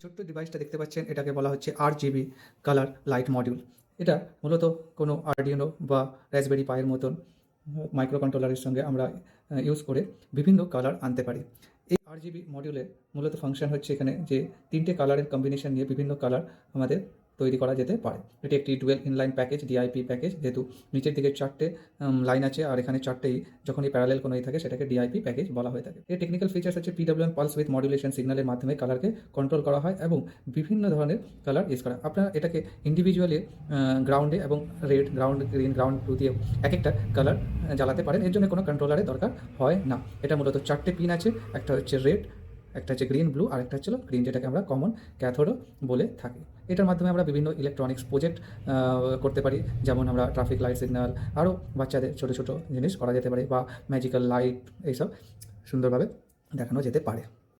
ছোট্ট ডিভাইসটা দেখতে পাচ্ছেন, এটাকে বলা হচ্ছে RGB কালার লাইট মডিউল। এটা মূলত কোনো আর্ডিনো বা রাসবেরি পাইয়ের মতন মাইক্রো কন্ট্রোলারের সঙ্গে আমরা ইউজ করে বিভিন্ন কালার আনতে পারি। এই RGB মডিউলে মূলত ফাংশন হচ্ছে এখানে যে 3টে কালারের কম্বিনেশন নিয়ে বিভিন্ন কালার আমাদের তৈরি করা যেতে পারে। এটি একটি dual inline package, DIP package, যেহেতু নিচের দিকে 4টে লাইন আছে আর এখানে 4টেই যখনই প্যারালেল কোনো থাকে সেটাকে DIP প্যাকেজ বলা হয়ে থাকে। এর টেকনিক্যাল ফিচার্স হচ্ছে PWM পালস উইথ মডুলেশন সিগন্যালের মাধ্যমে কালারকে কন্ট্রোল করা হয় এবং বিভিন্ন ধরনের কালার ইউজ করা। আপনারা এটাকে ইন্ডিভিজুয়ালি গ্রাউন্ডে এবং red, ground green, ground blue দিয়ে এক একটা কালার জ্বালাতে পারেন। এর জন্য কোনো কন্ট্রোলারের দরকার হয় না। এটা মূলত 4টে পিন আছে, একটা হচ্ছে রেড, একটা হচ্ছে গ্রিন, ব্লু, আর একটা হচ্ছে গ্রিন, যেটাকে আমরা কমন ক্যাথোডও বলে থাকি। এটার মাধ্যমে আমরা বিভিন্ন ইলেকট্রনিক্স প্রজেক্ট করতে পারি, যেমন আমরা ট্রাফিক লাইট সিগন্যাল, আরও বাচ্চাদের ছোটো ছোটো জিনিস করা যেতে পারে, বা ম্যাজিক্যাল লাইট, এইসব সুন্দরভাবে দেখানো যেতে পারে।